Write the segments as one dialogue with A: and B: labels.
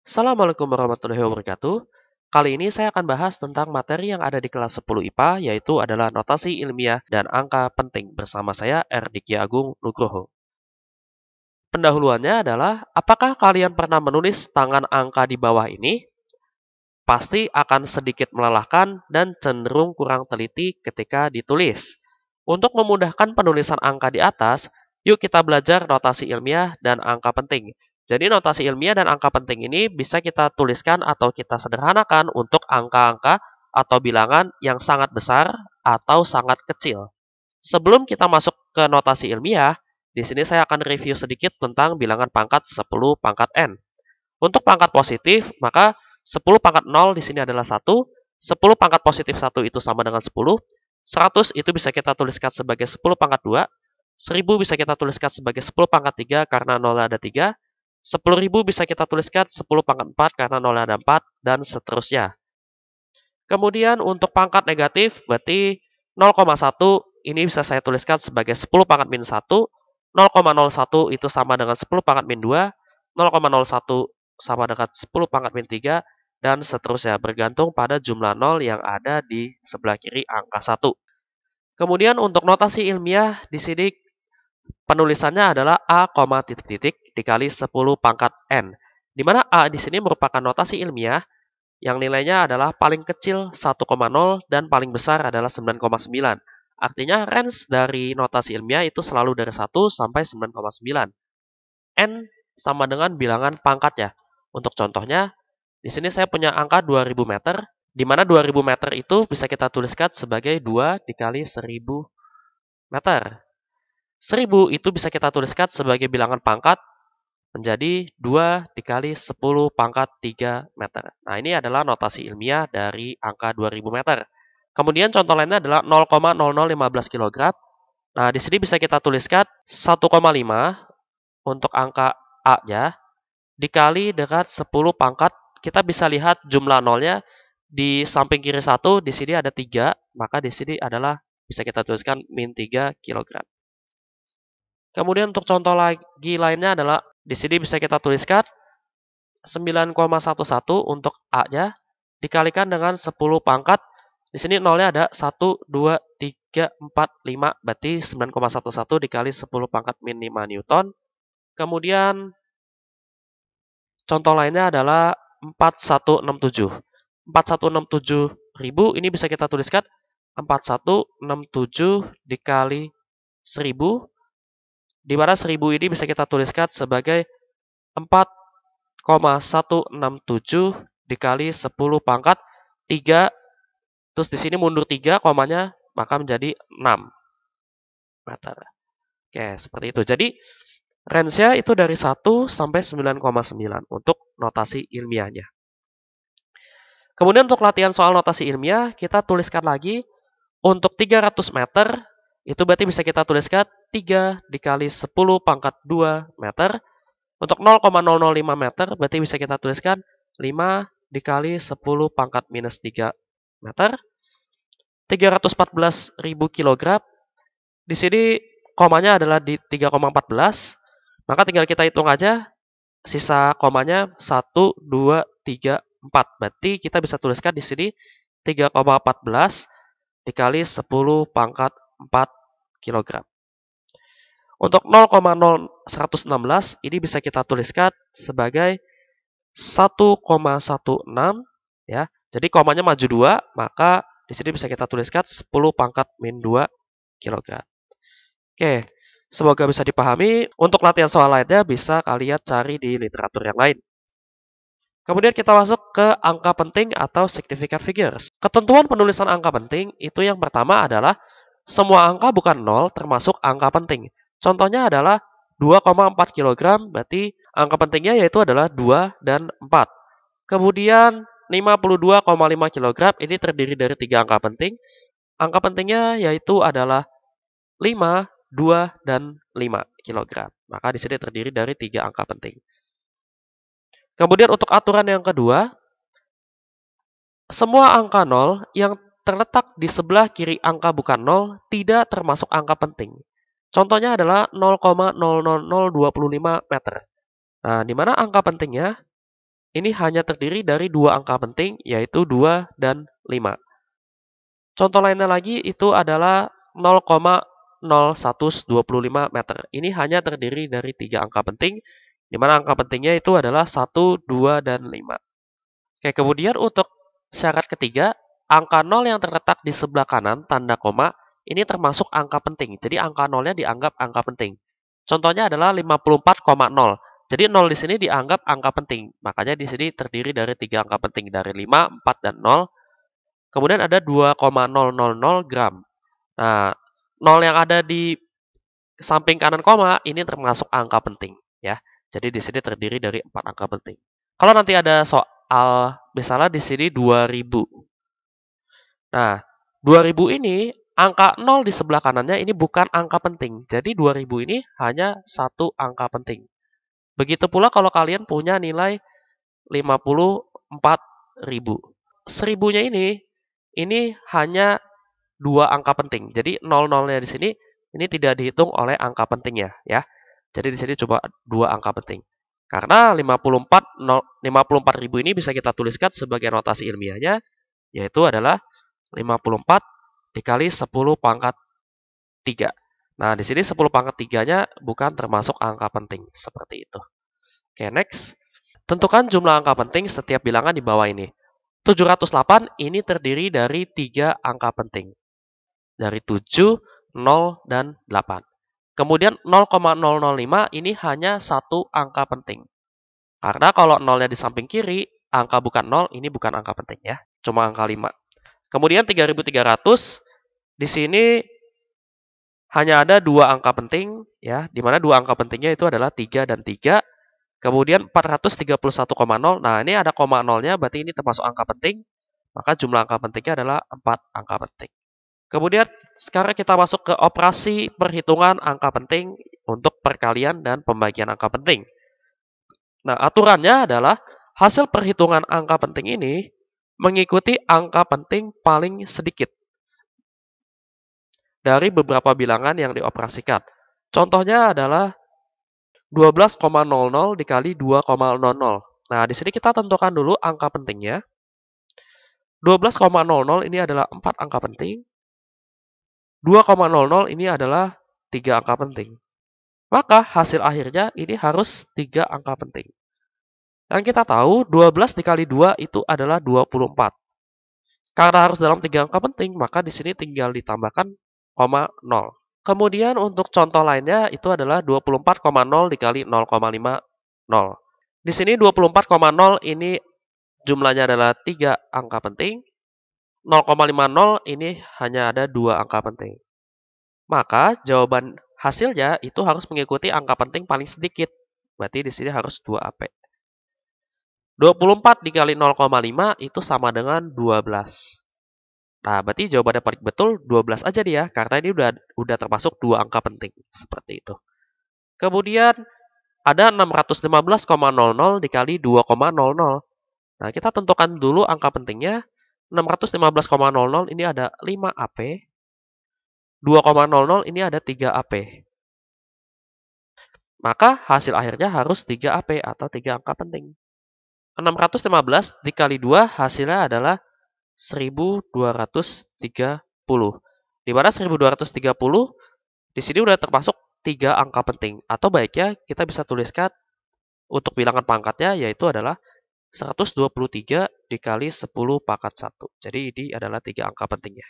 A: Assalamualaikum warahmatullahi wabarakatuh. Kali ini saya akan bahas tentang materi yang ada di kelas 10 IPA, yaitu adalah notasi ilmiah dan angka penting bersama saya, Erdiki Agung Nugroho. Pendahuluannya adalah, apakah kalian pernah menulis tangan angka di bawah ini? Pasti akan sedikit melelahkan dan cenderung kurang teliti ketika ditulis. Untuk memudahkan penulisan angka di atas, yuk kita belajar notasi ilmiah dan angka penting. Jadi notasi ilmiah dan angka penting ini bisa kita tuliskan atau kita sederhanakan untuk angka-angka atau bilangan yang sangat besar atau sangat kecil. Sebelum kita masuk ke notasi ilmiah, di sini saya akan review sedikit tentang bilangan pangkat 10 pangkat n. Untuk pangkat positif, maka 10 pangkat 0 di sini adalah 1, 10 pangkat positif 1 itu sama dengan 10, 100 itu bisa kita tuliskan sebagai 10 pangkat 2, 1000 bisa kita tuliskan sebagai 10 pangkat 3 karena 0 ada 3, 10.000 bisa kita tuliskan 10 pangkat 4 karena 0 ada 4, dan seterusnya. Kemudian untuk pangkat negatif, berarti 0,1 ini bisa saya tuliskan sebagai 10 pangkat min 1, 0,01 itu sama dengan 10 pangkat min 2, 0,01 sama dengan 10 pangkat min 3, dan seterusnya bergantung pada jumlah 0 yang ada di sebelah kiri angka 1. Kemudian untuk notasi ilmiah di sini penulisannya adalah A, titik-titik dikali 10 pangkat N. Di mana A di sini merupakan notasi ilmiah yang nilainya adalah paling kecil 1,0 dan paling besar adalah 9,9. Artinya range dari notasi ilmiah itu selalu dari 1 sampai 9,9. N sama dengan bilangan pangkat ya. Untuk contohnya, di sini saya punya angka 2000 meter, di mana 2000 meter itu bisa kita tuliskan sebagai 2 dikali 1000 meter. 1000 itu bisa kita tuliskan sebagai bilangan pangkat menjadi 2 dikali 10 pangkat 3 meter. Nah, ini adalah notasi ilmiah dari angka 2000 meter. Kemudian contoh lainnya adalah 0,0015 kg. Nah, di sini bisa kita tuliskan 1,5 untuk angka A ya, dikali dengan 10 pangkat, kita bisa lihat jumlah nolnya di samping kiri 1, di sini ada 3, maka di sini adalah bisa kita tuliskan min 3 kg. Kemudian untuk contoh lagi lainnya adalah di sini bisa kita tuliskan 9,11 untuk A-nya dikalikan dengan 10 pangkat. Di sini nolnya ada 1, 2, 3, 4, 5, berarti 9,11 dikali 10 pangkat min 5 Newton. Kemudian contoh lainnya adalah 4167. 4167.000 ini bisa kita tuliskan 4167 dikali 1000, di mana 1000 ini bisa kita tuliskan sebagai 4,167 dikali 10 pangkat 3, terus di sini mundur 3 komanya, maka menjadi 6 meter. Oke, seperti itu. Jadi range-nya itu dari 1 sampai 9,9 untuk notasi ilmiahnya. Kemudian untuk latihan soal notasi ilmiah, kita tuliskan lagi untuk 300 meter, itu berarti bisa kita tuliskan 3 dikali 10 pangkat 2 meter. Untuk 0,005 meter, berarti bisa kita tuliskan 5 dikali 10 pangkat minus 3 meter. 314.000 kg. Di sini komanya adalah di 3,14. Maka tinggal kita hitung aja sisa komanya 1, 2, 3, 4. Berarti kita bisa tuliskan di sini 3,14 dikali 10 pangkat 4 kg. Untuk 0,0116 ini bisa kita tuliskan sebagai 1,16 ya. Jadi komanya maju 2, maka di sini bisa kita tuliskan 10 pangkat min 2 kg. Oke, semoga bisa dipahami. Untuk latihan soal lainnya bisa kalian cari di literatur yang lain. Kemudian kita masuk ke angka penting atau significant figures. Ketentuan penulisan angka penting itu yang pertama adalah semua angka bukan 0 termasuk angka penting. Contohnya adalah 2,4 kg, berarti angka pentingnya yaitu adalah 2 dan 4. Kemudian 52,5 kg ini terdiri dari 3 angka penting. Angka pentingnya yaitu adalah 5, 2, dan 5 kg. Maka di sini terdiri dari 3 angka penting. Kemudian untuk aturan yang kedua, semua angka 0 yang terletak di sebelah kiri angka bukan 0 tidak termasuk angka penting. Contohnya adalah 0,00025 meter. Nah, di mana angka pentingnya? ini hanya terdiri dari dua angka penting, yaitu 2 dan 5. Contoh lainnya lagi itu adalah 0,0125 meter. Ini hanya terdiri dari 3 angka penting, di mana angka pentingnya itu adalah 1, 2, dan 5. Oke, kemudian untuk syarat ketiga, angka 0 yang terletak di sebelah kanan tanda koma, ini termasuk angka penting. Jadi angka 0-nya dianggap angka penting. Contohnya adalah 54,0. Jadi 0 di sini dianggap angka penting. Makanya di sini terdiri dari 3 angka penting, dari 5, 4, dan 0. Kemudian ada 2,000 gram. Nah, 0 yang ada di samping kanan koma ini termasuk angka penting ya. Jadi di sini terdiri dari 4 angka penting. Kalau nanti ada soal misalnya di sini 2000. Nah, 2000 ini angka 0 di sebelah kanannya ini bukan angka penting. Jadi 2000 ini hanya satu angka penting. Begitu pula kalau kalian punya nilai 54.000. 1000-nya ini hanya dua angka penting. Jadi 00-nya di sini ini tidak dihitung oleh angka pentingnya ya. Jadi di sini coba dua angka penting. Karena 54.000 ini bisa kita tuliskan sebagai notasi ilmiahnya, yaitu adalah 54 dikali 10 pangkat 3. Nah, di sini 10 pangkat 3-nya bukan termasuk angka penting. Seperti itu. Oke, next. Tentukan jumlah angka penting setiap bilangan di bawah ini. 708 ini terdiri dari 3 angka penting. Dari 7, 0, dan 8. Kemudian 0,005 ini hanya satu angka penting. Karena kalau 0-nya di samping kiri, angka bukan 0, ini bukan angka penting ya. Cuma angka 5. Kemudian 3300, di sini hanya ada dua angka penting ya, di mana dua angka pentingnya itu adalah 3 dan 3. Kemudian 431,0. Nah, ini ada koma 0-nya, berarti ini termasuk angka penting. Maka jumlah angka pentingnya adalah 4 angka penting. Kemudian sekarang kita masuk ke operasi perhitungan angka penting untuk perkalian dan pembagian angka penting. Nah, aturannya adalah hasil perhitungan angka penting ini mengikuti angka penting paling sedikit dari beberapa bilangan yang dioperasikan. Contohnya adalah 12,00 dikali 2,00. Nah, di sini kita tentukan dulu angka pentingnya. 12,00 ini adalah 4 angka penting. 2,00 ini adalah 3 angka penting. Maka hasil akhirnya ini harus 3 angka penting. Yang kita tahu 12 dikali 2 itu adalah 24. Karena harus dalam 3 angka penting, maka di sini tinggal ditambahkan koma 0. Kemudian untuk contoh lainnya itu adalah 24,0 dikali 0,50. Di sini 24,0 ini jumlahnya adalah 3 angka penting. 0,50 ini hanya ada 2 angka penting. Maka jawaban hasilnya itu harus mengikuti angka penting paling sedikit. Berarti di sini harus 2AP. 24 dikali 0,5 itu sama dengan 12. Nah, berarti jawabannya paling betul 12 aja dia, karena ini udah termasuk 2 angka penting. Seperti itu. Kemudian ada 615,00 dikali 2,00. Nah, kita tentukan dulu angka pentingnya. 615,00 ini ada 5AP. 2,00 ini ada 3AP. Maka hasil akhirnya harus 3AP atau 3 angka penting. 615 dikali 2 hasilnya adalah 1230. Di mana 1230 di sini udah termasuk 3 angka penting. Atau baiknya kita bisa tuliskan untuk bilangan pangkatnya yaitu adalah 123 dikali 10 pangkat 1. Jadi ini adalah 3 angka pentingnya.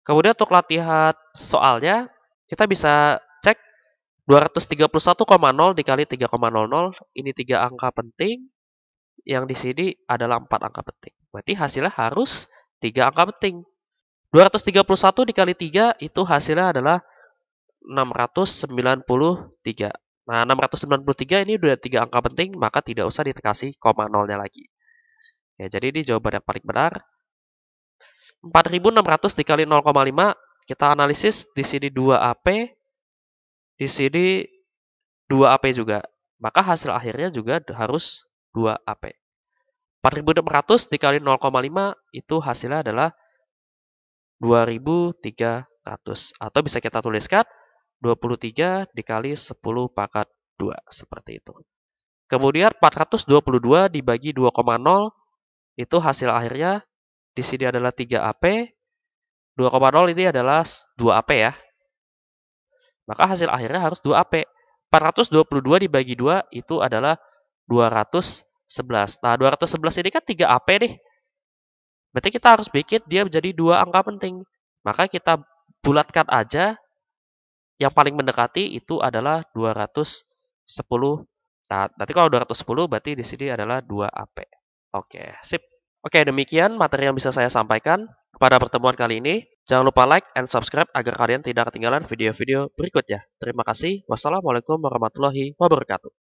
A: Kemudian untuk latihan soalnya, kita bisa cek 231,0 dikali 3,00. Ini 3 angka penting. Yang di sini adalah 4 angka penting. Berarti hasilnya harus 3 angka penting. 231 dikali 3 itu hasilnya adalah 693. Nah, 693 ini udah 3 angka penting, maka tidak usah dikasih koma 0-nya lagi. Ya, jadi ini jawaban yang paling benar. 4.600 dikali 0,5, kita analisis di sini 2AP, di sini 2AP juga. Maka hasil akhirnya juga harus 2AP. 4.600 dikali 0,5 itu hasilnya adalah 2.300. Atau bisa kita tuliskan 23 dikali 10 pangkat 2. Seperti itu. Kemudian 422 dibagi 2,0 itu hasil akhirnya di sini adalah 3AP. 2,0 ini adalah 2AP ya. Maka hasil akhirnya harus 2AP. 422 dibagi 2 itu adalah 211. Nah, 211 ini kan 3AP nih. Berarti kita harus bikin dia menjadi 2 angka penting. Maka kita bulatkan aja yang paling mendekati itu adalah 210. Nah, nanti kalau 210 berarti di sini adalah 2AP. Oke, sip. Oke, demikian materi yang bisa saya sampaikan pada pertemuan kali ini. Jangan lupa like and subscribe agar kalian tidak ketinggalan video-video berikutnya. Terima kasih. Wassalamualaikum warahmatullahi wabarakatuh.